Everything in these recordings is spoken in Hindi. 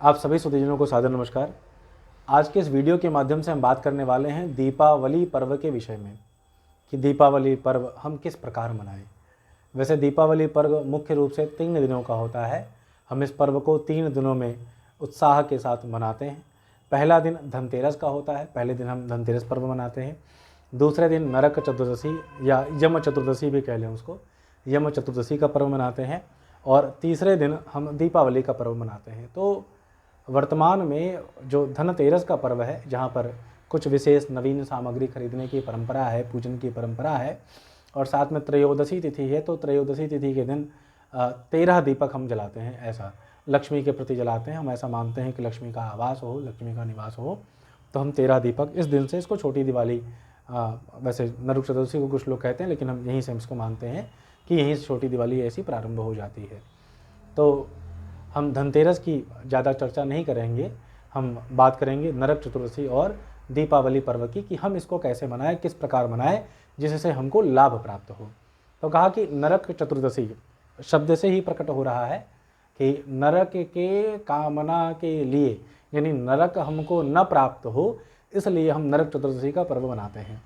आप सभी सुधीजनों को सादर नमस्कार। आज के इस वीडियो के माध्यम से हम बात करने वाले हैं दीपावली पर्व के विषय में कि दीपावली पर्व हम किस प्रकार मनाएं। वैसे दीपावली पर्व मुख्य रूप से 3 दिनों का होता है। हम इस पर्व को 3 दिनों में उत्साह के साथ मनाते हैं। पहला दिन धनतेरस का होता है, पहले दिन हम धनतेरस पर्व मनाते हैं। दूसरे दिन नरक चतुर्दशी या यम चतुर्दशी भी कह लें उसको, यम चतुर्दशी का पर्व मनाते हैं। और तीसरे दिन हम दीपावली का पर्व मनाते हैं। तो वर्तमान में जो धनतेरस का पर्व है, जहाँ पर कुछ विशेष नवीन सामग्री खरीदने की परंपरा है, पूजन की परंपरा है, और साथ में त्रयोदशी तिथि है, तो त्रयोदशी तिथि के दिन 13 दीपक हम जलाते हैं। ऐसा लक्ष्मी के प्रति जलाते हैं। हम ऐसा मानते हैं कि लक्ष्मी का आवास हो, लक्ष्मी का निवास हो, तो हम 13 दीपक इस दिन से, इसको छोटी दिवाली वैसे नरक चतुर्दशी को कुछ लोग कहते हैं, लेकिन हम यहीं से इसको मानते हैं कि यहीं से छोटी दिवाली ऐसी प्रारंभ हो जाती है। तो हम धनतेरस की ज़्यादा चर्चा नहीं करेंगे, हम बात करेंगे नरक चतुर्दशी और दीपावली पर्व की कि हम इसको कैसे मनाएं, किस प्रकार मनाएं जिससे हमको लाभ प्राप्त हो। तो कहा कि नरक चतुर्दशी शब्द से ही प्रकट हो रहा है कि नरक के कामना के लिए, यानी नरक हमको न प्राप्त हो, इसलिए हम नरक चतुर्दशी का पर्व मनाते हैं।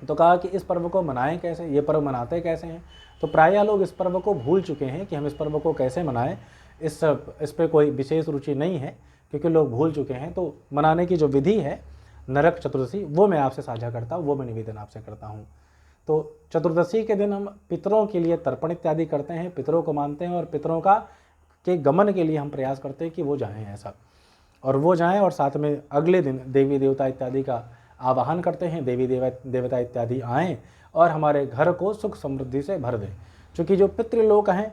तो कहा कि इस पर्व को मनाएं कैसे, ये पर्व मनाते कैसे हैं। तो प्रायः लोग इस पर्व को भूल चुके हैं कि हम इस पर्व को कैसे मनाएं। इस पर कोई विशेष रुचि नहीं है, क्योंकि लोग भूल चुके हैं। तो मनाने की जो विधि है नरक चतुर्दशी, वो मैं आपसे साझा करता हूँ, वो मैं निवेदन आपसे करता हूँ। तो चतुर्दशी के दिन हम पितरों के लिए तर्पण इत्यादि करते हैं, पितरों को मानते हैं, और पितरों के गमन के लिए हम प्रयास करते हैं कि वो जाएँ ऐसा, और वो जाएँ। और साथ में अगले दिन देवी देवता इत्यादि का आवाहन करते हैं, देवी देवता इत्यादि आएँ और हमारे घर को सुख समृद्धि से भर दें। चूँकि जो पितृलोक हैं,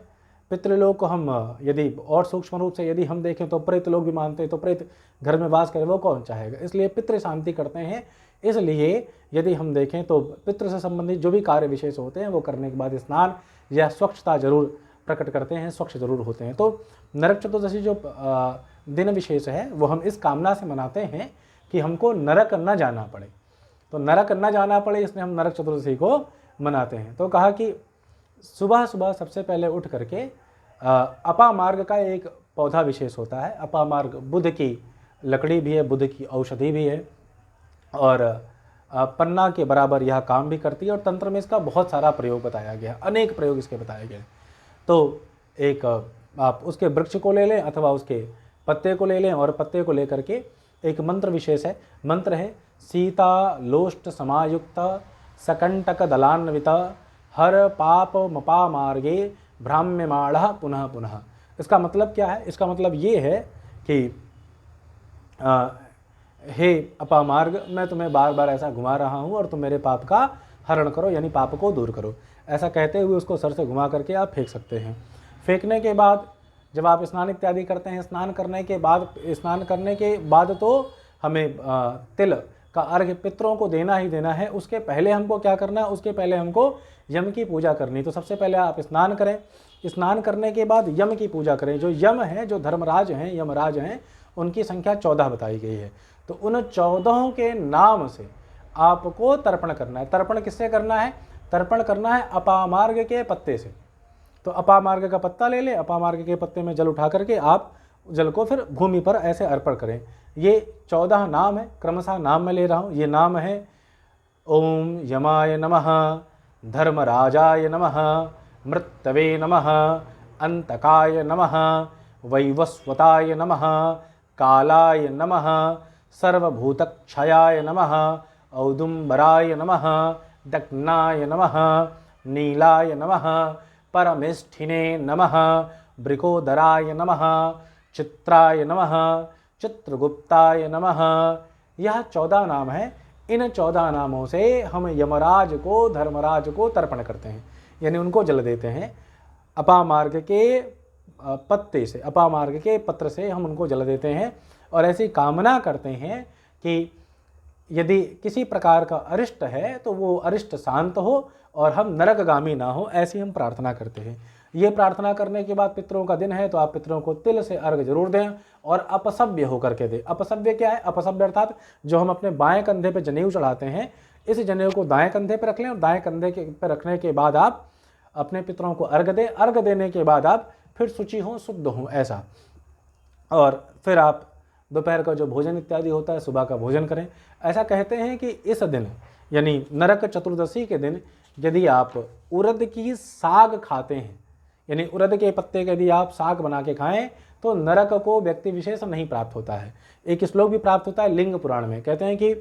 पितृलोक को हम यदि और सूक्ष्म रूप से यदि हम देखें तो प्रेत लोग भी मानते हैं, तो प्रेत घर में वास करे वो कौन चाहेगा, इसलिए पितृ शांति करते हैं। इसलिए यदि हम देखें तो पितृ से संबंधित जो भी कार्य विशेष होते हैं वो करने के बाद स्नान या स्वच्छता जरूर प्रकट करते हैं, स्वच्छ जरूर होते हैं। तो नरक चतुर्दशी जो दिन विशेष है वो हम इस कामना से मनाते हैं कि हमको नरक न जाना पड़े। तो नरक न जाना पड़े, इसलिए हम नरक चतुर्दशी को मनाते हैं। तो कहा कि सुबह सुबह सबसे पहले उठ करके अपामार्ग का एक पौधा विशेष होता है। अपामार्ग बुध की लकड़ी भी है, बुध की औषधि भी है, और पन्ना के बराबर यह काम भी करती है। और तंत्र में इसका बहुत सारा प्रयोग बताया गया, अनेक प्रयोग इसके बताए गए। तो एक आप उसके वृक्ष को ले लें अथवा उसके पत्ते को ले लें, और पत्ते को लेकर के एक मंत्र विशेष है। मंत्र है सीता लोष्ट समायुक्त सकंटक दलान्विता हर पाप मपा मार्गे भ्राम्यमाण पुनः पुनः। इसका मतलब क्या है? इसका मतलब ये है कि हे अपामार्ग, मैं तुम्हें बार बार ऐसा घुमा रहा हूँ और तुम मेरे पाप का हरण करो, यानी पाप को दूर करो। ऐसा कहते हुए उसको सर से घुमा करके आप फेंक सकते हैं। फेंकने के बाद जब आप स्नान इत्यादि करते हैं, स्नान करने के बाद तो हमें तिल का अर्घ्य पितरों को देना ही देना है। उसके पहले हमको क्या करना है? उसके पहले हमको यम की पूजा करनी। तो सबसे पहले आप स्नान करें, स्नान करने के बाद यम की पूजा करें। जो यम है, जो धर्मराज हैं, यमराज हैं, उनकी संख्या 14 बताई गई है। तो उन 14 के नाम से आपको तर्पण करना है। तर्पण किससे करना है? तर्पण करना है अपामार्ग के पत्ते से। तो अपामार्ग का पत्ता ले लें, अपामार्ग के पत्ते में जल उठा करके आप जल को फिर भूमि पर ऐसे अर्पण करें। ये 14 नाम है, क्रमशः नाम मैं ले रहा हूँ। ये नाम है ओम यमाय नमः, धर्मराजाय नमः, मृत्यवे नमः, अंतकाय नमः, वैवस्वताय नमः, कालाय नमः, सर्वभूतक्षयाय नमः, औदुम्बराय नमः, दग्नाय नमः, नीलाय नमः, परमेष्ठिने नमः, वृकोदराय नमः, चित्राय नमः, चित्रगुप्ताय नमः। यह 14 नाम है। इन 14 नामों से हम यमराज को, धर्मराज को तर्पण करते हैं, यानी उनको जल देते हैं। अपामार्ग के पत्ते से, अपामार्ग के पत्र से हम उनको जल देते हैं, और ऐसी कामना करते हैं कि यदि किसी प्रकार का अरिष्ट है तो वो अरिष्ट शांत हो और हम नरकगामी ना हो, ऐसी हम प्रार्थना करते हैं। ये प्रार्थना करने के बाद पितरों का दिन है, तो आप पितरों को तिल से अर्घ जरूर दें और अपसव्य होकर के दें। अपसव्य क्या है? अपसव्य अर्थात जो हम अपने बाएं कंधे पे जनेऊ चढ़ाते हैं, इस जनेऊ को दाएं कंधे पे रख लें, और दाएं कंधे पे रखने के बाद आप अपने पितरों को अर्घ दें। अर्घ देने के बाद आप फिर शुचि हों, शुद्ध हों, ऐसा। और फिर आप दोपहर का जो भोजन इत्यादि होता है सुबह का भोजन करें। ऐसा कहते हैं कि इस दिन यानी नरक चतुर्दशी के दिन यदि आप उड़द की साग खाते हैं, यानी उड़द के पत्ते का यदि आप साग बना के खाएं तो नरक को व्यक्ति विशेष नहीं प्राप्त होता है। एक श्लोक भी प्राप्त होता है लिंग पुराण में, कहते हैं कि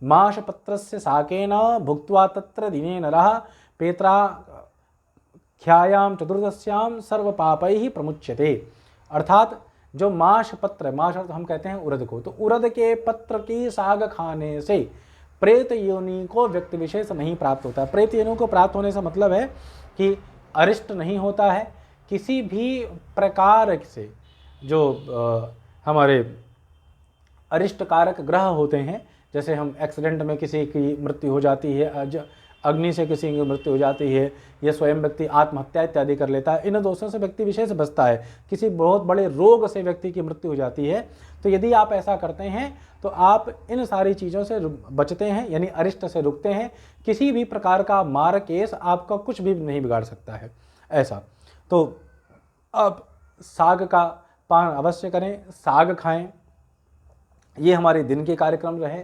माश पत्रस्य साकेन भुक्त्वा तत्र दिने नरः पेत्रा ख्यायाम चतुर्दश्याम सर्व पापैः प्रमुच्यते। अर्थात जो माश पत्र, माश अर्थ हम कहते हैं उड़द को, तो उड़द के पत्र की साग खाने से प्रेत योनि को व्यक्ति विशेष नहीं प्राप्त होता। प्रेत योनि को प्राप्त होने से मतलब है कि अरिष्ट नहीं होता है, किसी भी प्रकार से जो हमारे अरिष्ट कारक ग्रह होते हैं, जैसे हम एक्सीडेंट में किसी की मृत्यु हो जाती है, अग्नि से किसी की मृत्यु हो जाती है, या स्वयं व्यक्ति आत्महत्या इत्यादि कर लेता है, इन दोषों से व्यक्ति विशेष बचता है। किसी बहुत बड़े रोग से व्यक्ति की मृत्यु हो जाती है, तो यदि आप ऐसा करते हैं तो आप इन सारी चीज़ों से बचते हैं, यानी अरिष्ट से रुकते हैं। किसी भी प्रकार का मार केस आपका कुछ भी नहीं बिगाड़ सकता है। ऐसा तो आप साग का पान अवश्य करें, साग खाएं। ये हमारे दिन के कार्यक्रम रहे।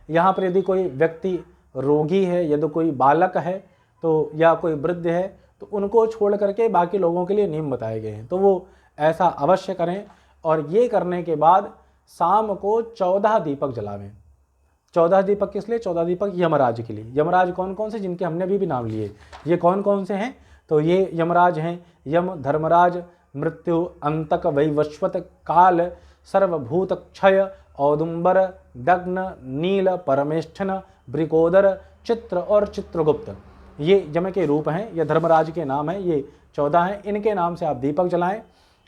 यहाँ पर यदि कोई व्यक्ति रोगी है, यदि कोई बालक है तो या कोई वृद्ध है, तो उनको छोड़ करके बाकी लोगों के लिए नियम बताए गए हैं, तो वो ऐसा अवश्य करें। और ये करने के बाद शाम को 14 दीपक जलावें। 14 दीपक किस लिए? 14 दीपक यमराज के लिए। यमराज कौन कौन से, जिनके हमने अभी भी नाम लिए, ये कौन कौन से हैं? तो ये यमराज हैं यम, धर्मराज, मृत्यु, अंतक, वैवस्वत, काल, सर्वभूत क्षय, औदुंबर, दग्न, नील, परमेष्ठन, ब्रिकोदर, चित्र और चित्रगुप्त। ये यम के रूप हैं, ये धर्मराज के नाम हैं, ये 14 हैं। इनके नाम से आप दीपक जलाएं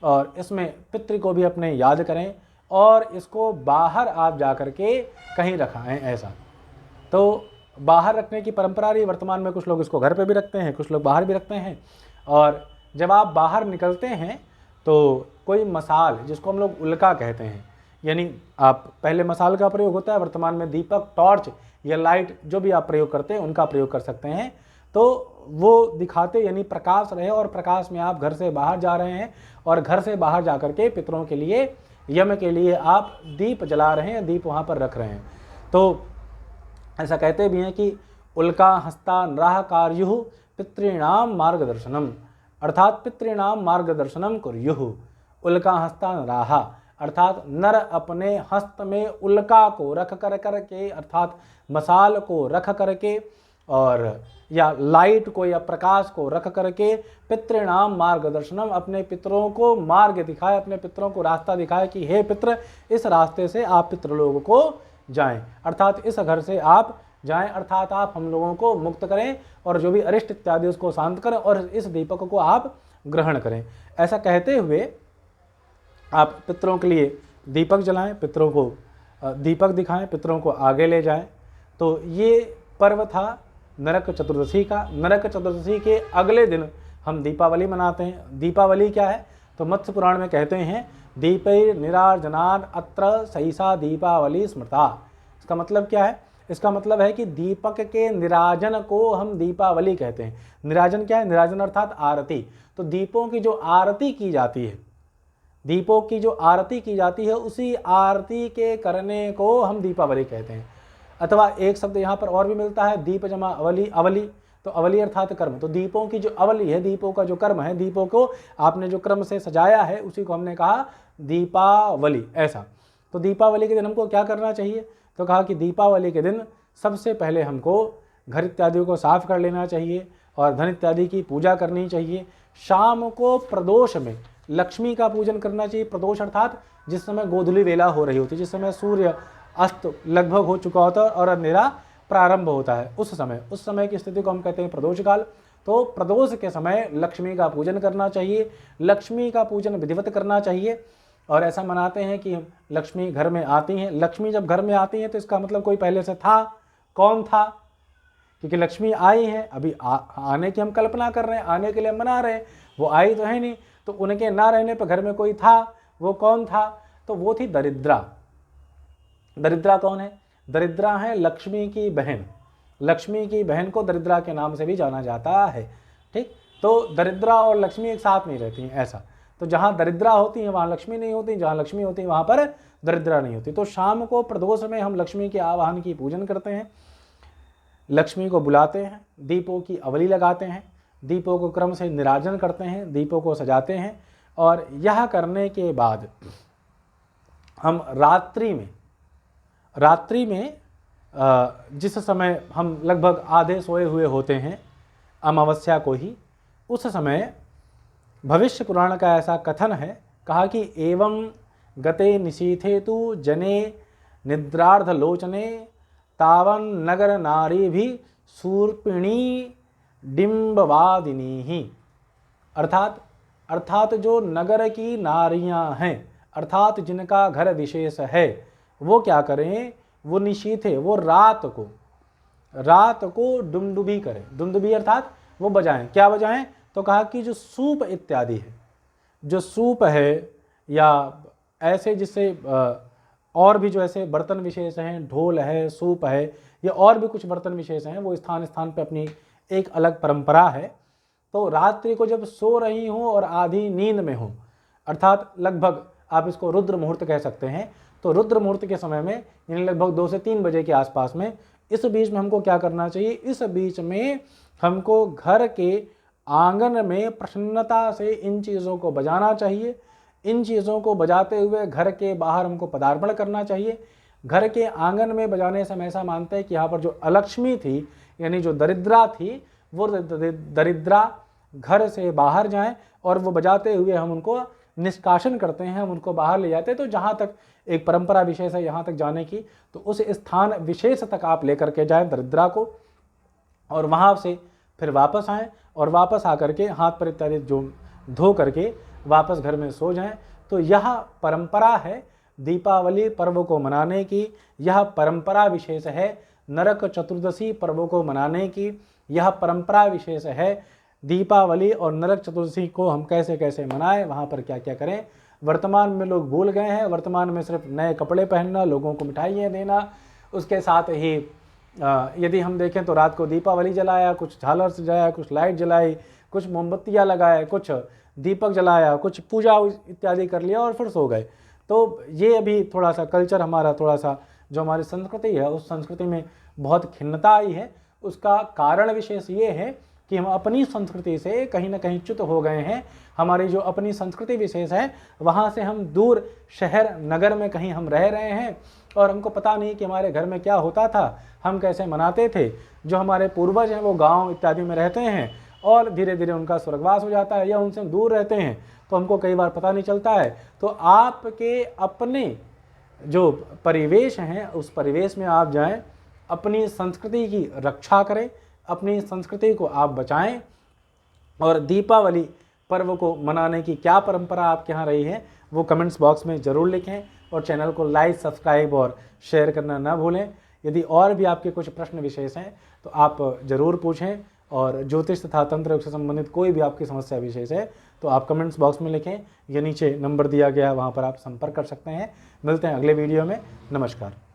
और इसमें पितृ को भी अपने याद करें और इसको बाहर आप जा कर के कहीं रखाएं। ऐसा तो बाहर रखने की परंपरा रही। वर्तमान में कुछ लोग इसको घर पे भी रखते हैं, कुछ लोग बाहर भी रखते हैं। और जब आप बाहर निकलते हैं तो कोई मसाल, जिसको हम लोग उल्का कहते हैं, यानी आप पहले मसाल का प्रयोग होता है, वर्तमान में दीपक, टॉर्च या लाइट जो भी आप प्रयोग करते हैं उनका प्रयोग कर सकते हैं। तो वो दिखाते यानी प्रकाश रहे, और प्रकाश में आप घर से बाहर जा रहे हैं और घर से बाहर जा कर के पितरों के लिए, यम के लिए आप दीप जला रहे हैं, दीप वहाँ पर रख रहे हैं। तो ऐसा कहते भी हैं कि उल्का हस्ता नराः कार्युः पितॄणां मार्गदर्शनम, अर्थात पितॄणां मार्गदर्शनम कुर्युः। उल्का हस्ता नराः अर्थात नर अपने हस्त में उल्का को रख कर के, अर्थात मसाल को रख करके और या लाइट को या प्रकाश को रख करके, पितॄणाम मार्गदर्शनम, अपने पितरों को मार्ग दिखाए, अपने पितरों को रास्ता दिखाए कि हे पितृ, इस रास्ते से आप पितृलोक को जाएं, अर्थात इस घर से आप जाएं, अर्थात आप हम लोगों को मुक्त करें और जो भी अरिष्ट इत्यादि उसको शांत करें और इस दीपक को आप ग्रहण करें। ऐसा कहते हुए आप पितरों के लिए दीपक जलाएं, पितरों को दीपक दिखाएं, पितरों को आगे ले जाएं। तो ये पर्व था नरक चतुर्दशी का। नरक चतुर्दशी के अगले दिन हम दीपावली मनाते हैं। दीपावली क्या है? तो मत्स्य पुराण में कहते हैं दीपैर निराजनान अत्र सैसा दीपावली स्मृता। इसका मतलब क्या है? इसका मतलब है कि दीपक के निराजन को हम दीपावली कहते हैं। निराजन क्या है? निराजन अर्थात आरती। तो दीपों की जो आरती की जाती है, दीपों की जो आरती की जाती है, उसी आरती के करने को हम दीपावली कहते हैं। अथवा एक शब्द यहाँ पर और भी मिलता है, दीप जमा अवली। अवली तो अवली अर्थात कर्म। तो दीपों की जो अवली है, दीपों का जो कर्म है, दीपों को आपने जो क्रम से सजाया है, उसी को हमने कहा दीपावली। ऐसा तो दीपावली के दिन हमको क्या करना चाहिए? तो कहा कि दीपावली के दिन सबसे पहले हमको घर इत्यादि को साफ कर लेना चाहिए और धन इत्यादि की पूजा करनी चाहिए। शाम को प्रदोष में लक्ष्मी का पूजन करना चाहिए। प्रदोष अर्थात जिस समय गोधूली वेला हो रही होती है, जिस समय सूर्य अस्त लगभग हो चुका होता है और अंधेरा प्रारंभ होता है, उस समय की स्थिति को हम कहते हैं प्रदोष काल। तो प्रदोष के समय लक्ष्मी का पूजन करना चाहिए, लक्ष्मी का पूजन विधिवत करना चाहिए। और ऐसा मनाते हैं कि लक्ष्मी घर में आती हैं। लक्ष्मी जब घर में आती हैं तो इसका मतलब कोई पहले से था। कौन था? क्योंकि लक्ष्मी आई है, अभी आने की हम कल्पना कर रहे हैं, आने के लिए मना रहे हैं, वो आई तो है नहीं। तो उनके ना रहने पर घर में कोई था, वो कौन था? तो वो थी दरिद्रा। दरिद्रा कौन है? दरिद्रा है लक्ष्मी की बहन। लक्ष्मी की बहन को दरिद्रा के नाम से भी जाना जाता है। ठीक, तो दरिद्रा और लक्ष्मी एक साथ नहीं रहती हैं। ऐसा तो जहाँ दरिद्रा होती है वहाँ लक्ष्मी नहीं होती, जहाँ लक्ष्मी होती है वहाँ पर दरिद्रा नहीं होती। तो शाम को प्रदोष में हम लक्ष्मी के आवाहन की पूजन करते हैं, लक्ष्मी को बुलाते हैं, दीपों की अवली लगाते हैं, दीपों को क्रम से निराजन करते हैं, दीपों को सजाते हैं। और यह करने के बाद हम रात्रि में जिस समय हम लगभग आधे सोए हुए होते हैं अमावस्या को ही, उस समय भविष्य पुराण का ऐसा कथन है, कहा कि एवं गते निशीथे तु जने निद्रार्ध लोचने तावन नगर नारी भी शूर्पिणी डिम्बवादिनी ही। अर्थात जो नगर की नारियां हैं, अर्थात जिनका घर विशेष है, वो क्या करें, वो निशीथे, वो रात को डुमडुबी करें। डुमडुबी अर्थात वो बजाएं। क्या बजाएं? तो कहा कि जो सूप इत्यादि है, जो सूप है या ऐसे जिससे और भी जो ऐसे बर्तन विशेष हैं, ढोल है, सूप है, या और भी कुछ बर्तन विशेष हैं, वो स्थान स्थान पे अपनी एक अलग परंपरा है। तो रात्रि को जब सो रही हो और आधी नींद में हो, अर्थात लगभग आप इसको रुद्र मुहूर्त कह सकते हैं, तो रुद्र मुहूर्त के समय में यानी लगभग 2 से 3 बजे के आसपास में, इस बीच में हमको क्या करना चाहिए, इस बीच में हमको घर के आंगन में प्रसन्नता से इन चीज़ों को बजाना चाहिए। इन चीज़ों को बजाते हुए घर के बाहर हमको पदार्पण करना चाहिए। घर के आंगन में बजाने से हम ऐसा मानते हैं कि यहाँ पर जो अलक्ष्मी थी यानी जो दरिद्रा थी, वो दरिद्रा घर से बाहर जाएं और वो बजाते हुए हम उनको निष्कासन करते हैं, हम उनको बाहर ले जाते हैं। तो जहाँ तक एक परंपरा विशेष है यहाँ तक जाने की, तो उस स्थान विशेष तक आप लेकर के जाएं दरिद्रा को, और वहाँ से फिर वापस आएँ और वापस आकर के हाथ पर इत्यादि जो धो करके वापस घर में सो जाएं। तो यह परंपरा है दीपावली पर्व को मनाने की, यह परंपरा विशेष है नरक चतुर्दशी पर्व को मनाने की, यह परंपरा विशेष है दीपावली और नरक चतुर्दशी को हम कैसे कैसे मनाएं, वहाँ पर क्या क्या करें। वर्तमान में लोग भूल गए हैं, वर्तमान में सिर्फ नए कपड़े पहनना, लोगों को मिठाइयाँ देना, उसके साथ ही यदि हम देखें तो रात को दीपावली जलाया, कुछ झालर सजाया, कुछ लाइट जलाई, कुछ मोमबत्तियाँ लगाए, कुछ दीपक जलाया, कुछ पूजा इत्यादि कर लिया और फिर सो गए। तो ये अभी थोड़ा सा कल्चर हमारा, थोड़ा सा जो हमारी संस्कृति है उस संस्कृति में बहुत खिन्नता आई है। उसका कारण विशेष ये है कि हम अपनी संस्कृति से कहीं ना कहीं च्युत हो गए हैं। हमारी जो अपनी संस्कृति विशेष है वहाँ से हम दूर शहर नगर में कहीं हम रह रहे हैं और हमको पता नहीं कि हमारे घर में क्या होता था, हम कैसे मनाते थे। जो हमारे पूर्वज हैं वो गाँव इत्यादि में रहते हैं और धीरे धीरे उनका स्वर्गवास हो जाता है या उनसे दूर रहते हैं, तो हमको कई बार पता नहीं चलता है। तो आपके अपने जो परिवेश हैं उस परिवेश में आप जाएं, अपनी संस्कृति की रक्षा करें, अपनी संस्कृति को आप बचाएं। और दीपावली पर्व को मनाने की क्या परंपरा आपके यहाँ रही है वो कमेंट्स बॉक्स में ज़रूर लिखें, और चैनल को लाइक, सब्सक्राइब और शेयर करना ना भूलें। यदि और भी आपके कुछ प्रश्न विशेष हैं तो आप ज़रूर पूछें, और ज्योतिष तथा तंत्र से संबंधित कोई भी आपकी समस्या विशेष है तो आप कमेंट्स बॉक्स में लिखें, या नीचे नंबर दिया गया है वहाँ पर आप संपर्क कर सकते हैं। मिलते हैं अगले वीडियो में। नमस्कार।